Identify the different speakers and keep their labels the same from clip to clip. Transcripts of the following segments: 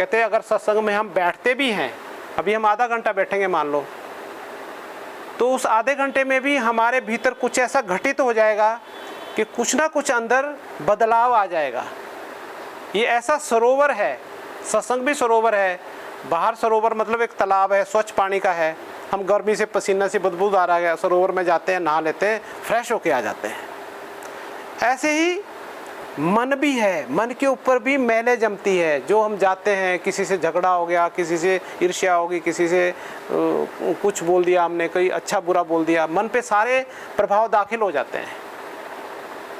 Speaker 1: कहते हैं अगर सत्संग में हम बैठते भी हैं, अभी हम आधा घंटा बैठेंगे मान लो, तो उस आधे घंटे में भी हमारे भीतर कुछ ऐसा घटित हो जाएगा कि कुछ ना कुछ अंदर बदलाव आ जाएगा। ये ऐसा सरोवर है, सत्संग भी सरोवर है। बाहर सरोवर मतलब एक तालाब है, स्वच्छ पानी का है, हम गर्मी से पसीना से बदबूदार आ गया, सरोवर में जाते हैं, नहा लेते हैं, फ्रेश होके आ जाते हैं। ऐसे ही मन भी है, मन के ऊपर भी मैलें जमती है। जो हम जाते हैं, किसी से झगड़ा हो गया, किसी से ईर्ष्या होगी, किसी से कुछ बोल दिया हमने, कोई अच्छा बुरा बोल दिया, मन पे सारे प्रभाव दाखिल हो जाते हैं।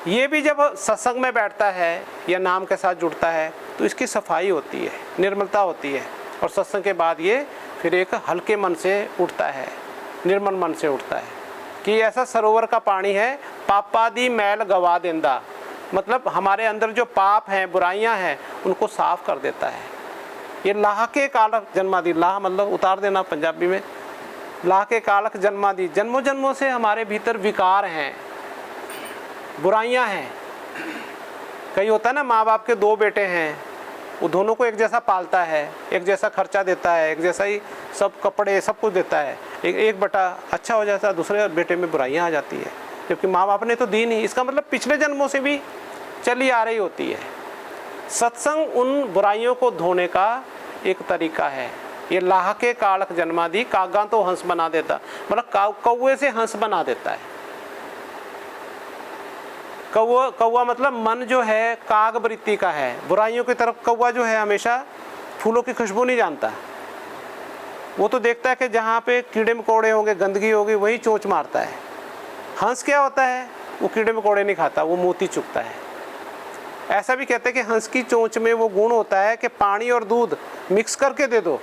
Speaker 1: ये भी जब सत्संग में बैठता है या नाम के साथ जुड़ता है तो इसकी सफाई होती है, निर्मलता होती है, और सत्संग के बाद ये फिर एक हल्के मन से उठता है, निर्मल मन से उठता है कि ऐसा सरोवर का पानी है, पापादि मैल गवा देंदा, मतलब हमारे अंदर जो पाप हैं, बुराइयां हैं, उनको साफ कर देता है। ये लाह के कालक जन्मादि, लाह मतलब उतार देना पंजाबी में, लाह के कालक जन्मादि, जन्मों जन्मों से हमारे भीतर विकार हैं, बुराइयां हैं। कई होता है ना, माँ बाप के दो बेटे हैं, वो दोनों को एक जैसा पालता है, एक जैसा खर्चा देता है, एक जैसा ही सब कपड़े सब कुछ देता है, एक बेटा अच्छा हो जाता है, दूसरे बेटे में बुराइयां आ जाती है, जबकि माँ बाप ने तो दी नहीं। इसका मतलब पिछले जन्मों से भी चली आ रही होती है। सत्संग उन बुराइयों को धोने का एक तरीका है। ये लाह के कालक जन्मादि, कागा तो हंस बना देता, मतलब कौवे से हंस बना देता है। कौवा मतलब मन जो है काग वृत्ति का है, बुराइयों की तरफ कौवा जो है हमेशा फूलों की खुशबू नहीं जानता। वो तो देखता है कि जहाँ पे कीड़े मकोड़े होंगे, गंदगी होगी, वही चोंच मारता है। हंस क्या होता है, वो कीड़े मकोड़े नहीं खाता, वो मोती चुगता है। ऐसा भी कहते हैं कि हंस की चोंच में वो गुण होता है कि पानी और दूध मिक्स करके दे दो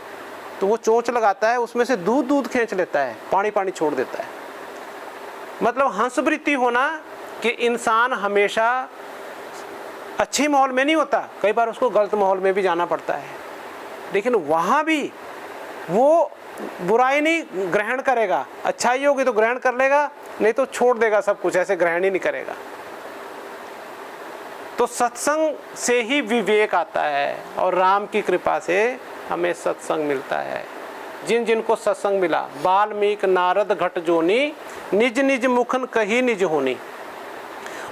Speaker 1: तो वो चोंच लगाता है, उसमें से दूध खींच लेता है, पानी छोड़ देता है। मतलब हंस वृत्ति होना कि इंसान हमेशा अच्छे माहौल में नहीं होता, कई बार उसको गलत माहौल में भी जाना पड़ता है, लेकिन वहाँ भी वो बुराई नहीं ग्रहण करेगा, अच्छाई होगी तो ग्रहण कर लेगा, नहीं तो छोड़ देगा सब कुछ, ऐसे ग्रहण ही नहीं करेगा। तो सत्संग से ही विवेक आता है, और राम की कृपा से हमें सत्संग मिलता है। जिन जिनको सत्संग मिला, वाल्मीक नारद घट जोनी, निज निज मुखन कही निज होनी।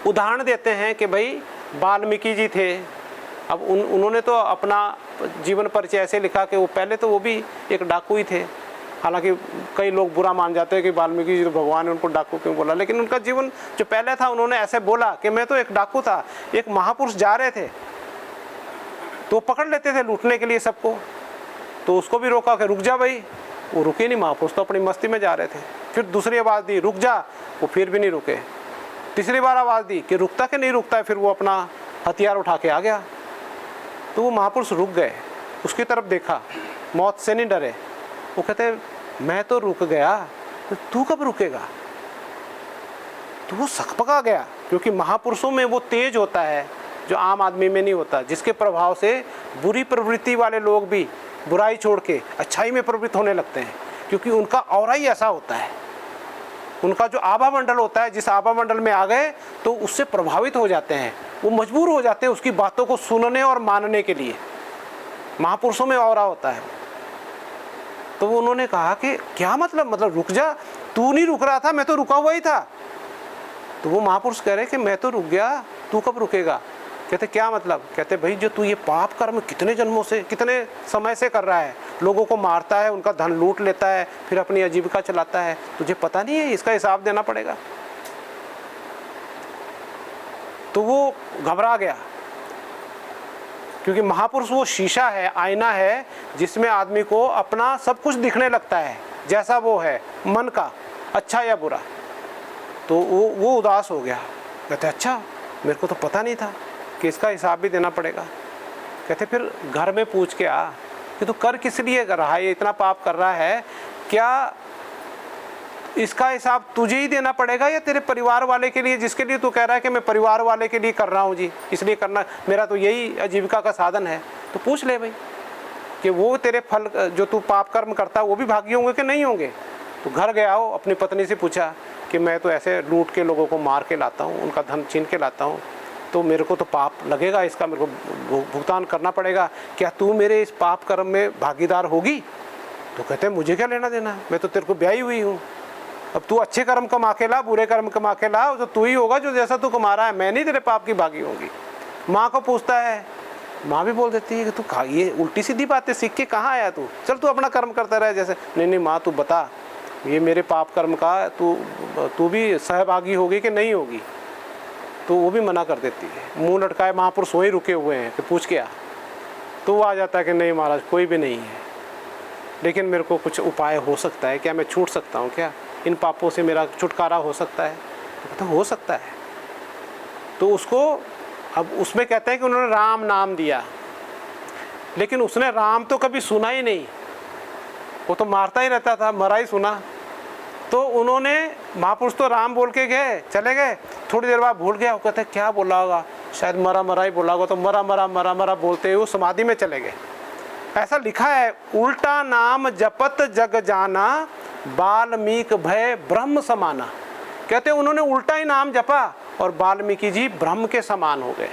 Speaker 1: उदाहरण देते हैं कि भाई वाल्मीकि जी थे, अब उन्होंने तो अपना जीवन परिचय ऐसे लिखा कि वो पहले तो वो भी एक डाकू ही थे। हालांकि कई लोग बुरा मान जाते हैं कि वाल्मीकि जी तो भगवान ने उनको डाकू क्यों बोला, लेकिन उनका जीवन जो पहले था, उन्होंने ऐसे बोला कि मैं तो एक डाकू था, एक महापुरुष जा रहे थे तो पकड़ लेते थे लूटने के लिए सबको, तो उसको भी रोका कि रुक जा भाई, वो रुके नहीं, महापुरुष तो अपनी मस्ती में जा रहे थे। फिर दूसरी आवाज़ दी रुक जा, वो फिर भी नहीं रुके। तीसरी बार आवाज़ दी कि रुकता कि नहीं रुकता है, फिर वो अपना हथियार उठा के आ गया। तो वो महापुरुष रुक गए, उसकी तरफ देखा, मौत से नहीं डरे। वो कहते मैं तो रुक गया, तो तू कब रुकेगा? तो वो सकपका गया, क्योंकि महापुरुषों में वो तेज होता है जो आम आदमी में नहीं होता, जिसके प्रभाव से बुरी प्रवृत्ति वाले लोग भी बुराई छोड़ के अच्छाई में प्रवृत्त होने लगते हैं, क्योंकि उनका ऑरा ही ऐसा होता है। उनका जो आभा मंडल होता है, जिस आभा मंडल में आ गए तो उससे प्रभावित हो जाते हैं, वो मजबूर हो जाते हैं उसकी बातों को सुनने और मानने के लिए। महापुरुषों में ऑरा होता है। तो उन्होंने कहा कि क्या मतलब रुक जा, तू नहीं रुक रहा था, मैं तो रुका हुआ ही था। तो वो महापुरुष कह रहे कि मैं तो रुक गया, तू कब रुकेगा? कहते क्या मतलब? कहते भाई जो तू ये पाप कर्म कितने जन्मों से, कितने समय से कर रहा है, लोगों को मारता है, उनका धन लूट लेता है, फिर अपनी आजीविका चलाता है, तुझे पता नहीं है, इसका हिसाब देना पड़ेगा। तो वो घबरा गया, क्योंकि महापुरुष वो शीशा है, आईना है, जिसमें आदमी को अपना सब कुछ दिखने लगता है, जैसा वो है मन का, अच्छा या बुरा। तो वो उदास हो गया। कहते अच्छा, मेरे को तो पता नहीं था कि इसका हिसाब भी देना पड़ेगा। कहते फिर घर में पूछ के आ कि तू कर किस लिए कर रहा है, ये इतना पाप कर रहा है, क्या इसका हिसाब तुझे ही देना पड़ेगा या तेरे परिवार वाले के लिए, जिसके लिए तू कह रहा है कि मैं परिवार वाले के लिए कर रहा हूँ जी, इसलिए करना, मेरा तो यही आजीविका का साधन है। तो पूछ ले भाई कि वो तेरे फल जो तू पाप कर्म करता है वो भी भागी होंगे कि नहीं होंगे। तो घर गया हो, अपनी पत्नी से पूछा कि मैं तो ऐसे लूट के लोगों को मार के लाता हूँ, उनका धन छीन के लाता हूँ, तो मेरे को तो पाप लगेगा, इसका मेरे को भुगतान करना पड़ेगा, क्या तू मेरे इस पाप कर्म में भागीदार होगी? तो कहते हैं मुझे क्या लेना देना, मैं तो तेरे को ब्याही हुई हूँ, अब तू अच्छे कर्म कमा के ला, बुरे कर्म कमा के ला, तो तू ही होगा जो जैसा तू कमा रहा है, मैं नहीं तेरे पाप की भागी होंगी। माँ को पूछता है, माँ भी बोल देती है कि तू ये उल्टी सीधी बातें सीख के कहाँ आया तू, चल तू अपना कर्म करता रहे जैसे। नहीं माँ तू बता, ये मेरे पाप कर्म का तू भी सहभागी होगी कि नहीं होगी? तो वो भी मना कर देती है। मुंह लटकाए महापुरुष वहीं रुके हुए हैं कि पूछ के आ, तो वो आ जाता है कि नहीं महाराज कोई भी नहीं है, लेकिन मेरे को कुछ उपाय हो सकता है क्या, मैं छूट सकता हूँ क्या, इन पापों से मेरा छुटकारा हो सकता है? तो हो सकता है। तो उसको अब उसमें कहते हैं कि उन्होंने राम नाम दिया, लेकिन उसने राम तो कभी सुना ही नहीं, वो तो मारता ही रहता था, मरा ही सुना। तो उन्होंने महापुरुष तो राम बोल के गए, चले गए, थोड़ी देर बाद भूल गया, वो कहते क्या बोला होगा, शायद मरा मरा ही बोला होगा, तो मरा मरा मरा मरा बोलते हुए समाधि में चले गए। ऐसा लिखा है, उल्टा नाम जपत जग जाना, वाल्मीक भय ब्रह्म समाना। कहते उन्होंने उल्टा ही नाम जपा और वाल्मीकि जी ब्रह्म के समान हो गए।